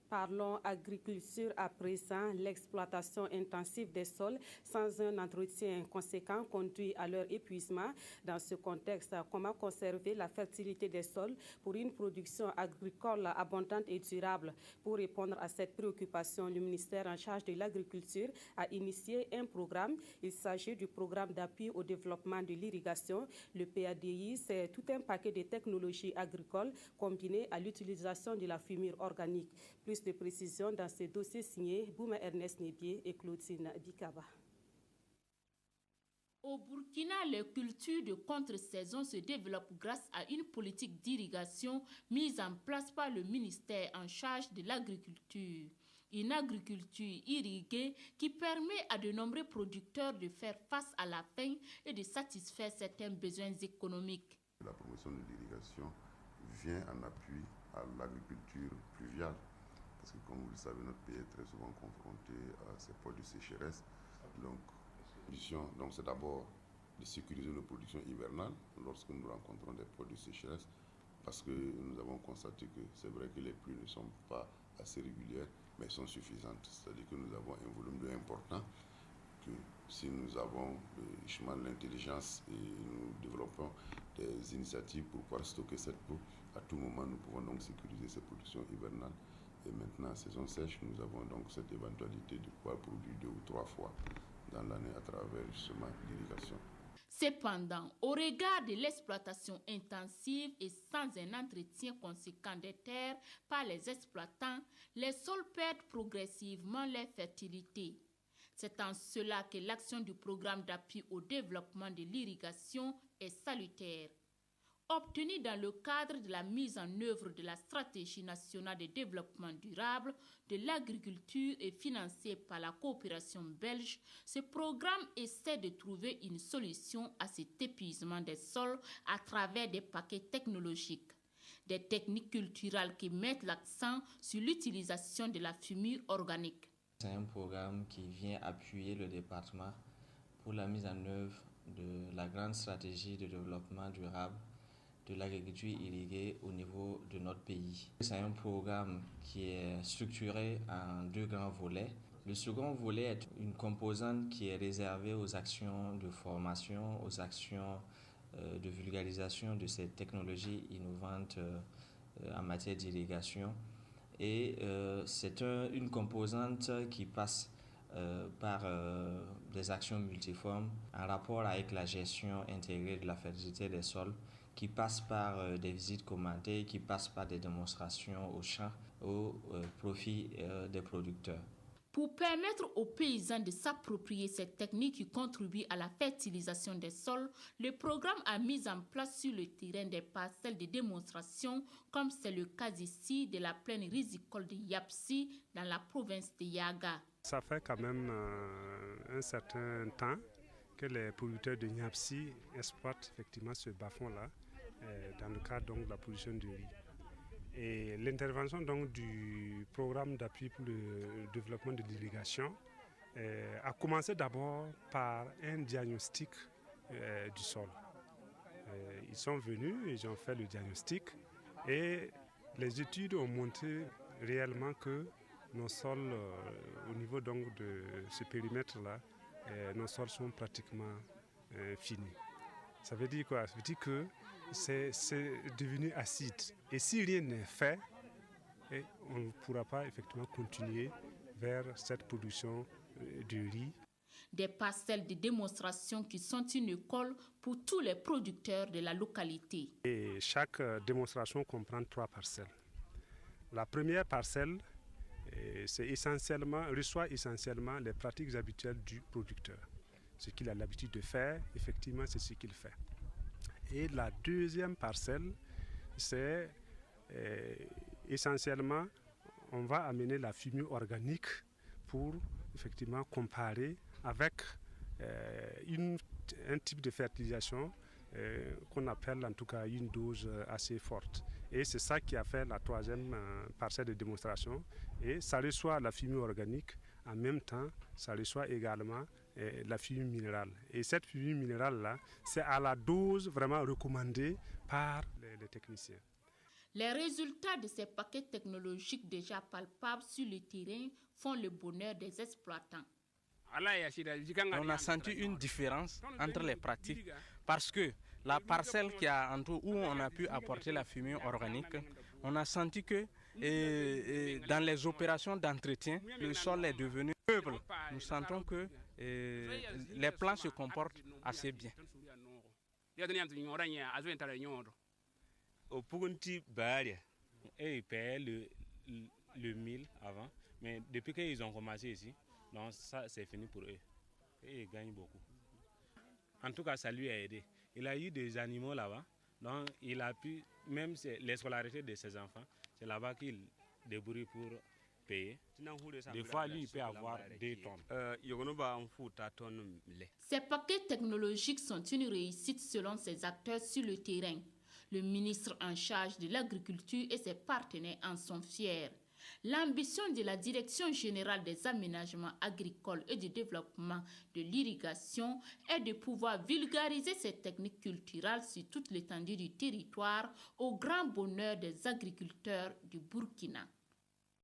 Parlons agriculture à présent. L'exploitation intensive des sols sans un entretien conséquent conduit à leur épuisement. Dans ce contexte, comment conserver la fertilité des sols pour une production agricole abondante et durable? Pour répondre à cette préoccupation, le ministère en charge de l'agriculture a initié un programme. Il s'agit du programme d'appui au développement de l'irrigation. Le PADI, c'est tout un paquet de technologies agricoles combinées à l'utilisation de la fumure organique. Plus de précisions dans ces dossiers signés Bouma Ernest Nébié et Claudine Bikaba. Au Burkina, les cultures de contre-saison se développent grâce à une politique d'irrigation mise en place par le ministère en charge de l'agriculture. Une agriculture irriguée qui permet à de nombreux producteurs de faire face à la faim et de satisfaire certains besoins économiques. La promotion de l'irrigation vient en appui à l'agriculture pluviale. Parce que comme vous le savez, notre pays est très souvent confronté à ces points de sécheresse. Donc c'est d'abord de sécuriser nos productions hivernales lorsque nous rencontrons des points de sécheresse. Parce que nous avons constaté que c'est vrai que les pluies ne sont pas assez régulières, mais sont suffisantes. C'est-à-dire que nous avons un volume d'eau important, que si nous avons l'intelligence et nous développons des initiatives pour pouvoir stocker cette eau, à tout moment nous pouvons donc sécuriser ces productions hivernales. Et maintenant, en saison sèche, nous avons donc cette éventualité de pouvoir produire 2 ou 3 fois dans l'année à travers justement l'irrigation. Cependant, au regard de l'exploitation intensive et sans un entretien conséquent des terres par les exploitants, les sols perdent progressivement leur fertilité. C'est en cela que l'action du programme d'appui au développement de l'irrigation est salutaire. Obtenu dans le cadre de la mise en œuvre de la stratégie nationale de développement durable de l'agriculture et financé par la coopération belge, ce programme essaie de trouver une solution à cet épuisement des sols à travers des paquets technologiques. Des techniques culturelles qui mettent l'accent sur l'utilisation de la fumure organique. C'est un programme qui vient appuyer le département pour la mise en œuvre de la grande stratégie de développement durable de l'agriculture irriguée au niveau de notre pays. C'est un programme qui est structuré en 2 grands volets. Le second volet est une composante qui est réservée aux actions de formation, aux actions de vulgarisation de ces technologies innovantes en matière d'irrigation. Et c'est une composante qui passe par des actions multiformes en rapport avec la gestion intégrée de la fertilité des sols, qui passe par des visites commentées, qui passe par des démonstrations au champ au profit des producteurs. Pour permettre aux paysans de s'approprier cette technique qui contribue à la fertilisation des sols, le programme a mis en place sur le terrain des parcelles de démonstration, comme c'est le cas ici de la plaine risicole de Yapsi dans la province de Yaga. Ça fait quand même un certain temps que les producteurs de Yapsi exploitent effectivement ce bas-fond-là dans le cadre donc, de la production de riz. Et l'intervention donc, du programme d'appui pour le développement de l'irrigation a commencé d'abord par un diagnostic du sol. Ils sont venus, ils ont fait le diagnostic et les études ont montré réellement que nos sols, au niveau donc, de ce périmètre-là, nos sols sont pratiquement finis. Ça veut dire quoi? Ça veut dire que c'est devenu acide. Et si rien n'est fait, on ne pourra pas effectivement continuer vers cette production de riz. Des parcelles de démonstration qui sont une école pour tous les producteurs de la localité. Et chaque démonstration comprend 3 parcelles. La première parcelle reçoit essentiellement les pratiques habituelles du producteur. Ce qu'il a l'habitude de faire, effectivement, c'est ce qu'il fait. Et la deuxième parcelle, c'est essentiellement, on va amener la fumure organique pour effectivement comparer avec un type de fertilisation qu'on appelle en tout cas une dose assez forte. Et c'est ça qui a fait la 3e parcelle de démonstration. Et ça reçoit la fumure organique, en même temps, ça reçoit également la fumure minérale. Et cette fumure minérale-là, c'est à la dose vraiment recommandée par les techniciens. Les résultats de ces paquets technologiques déjà palpables sur le terrain font le bonheur des exploitants. On a senti une différence entre les pratiques parce que la parcelle qui a en tout, où on a pu apporter la fumée organique, on a senti que dans les opérations d'entretien, le sol est devenu meuble. Nous sentons que les plants se comportent assez bien. Au Pugunti Baria, ils payaient le 1000 avant, mais depuis qu'ils ont commencé ici, donc ça c'est fini pour eux. Et ils gagnent beaucoup. En tout cas, ça lui a aidé. Il a eu des animaux là-bas, donc il a pu, même les scolarités de ses enfants, c'est là-bas qu'il débrouille pour payer. Des fois, lui, il peut avoir 2 tonnes. Ces paquets technologiques sont une réussite selon ces acteurs sur le terrain. Le ministre en charge de l'agriculture et ses partenaires en sont fiers. L'ambition de la Direction générale des aménagements agricoles et du développement de l'irrigation est de pouvoir vulgariser ces techniques culturelles sur toute l'étendue du territoire au grand bonheur des agriculteurs du Burkina.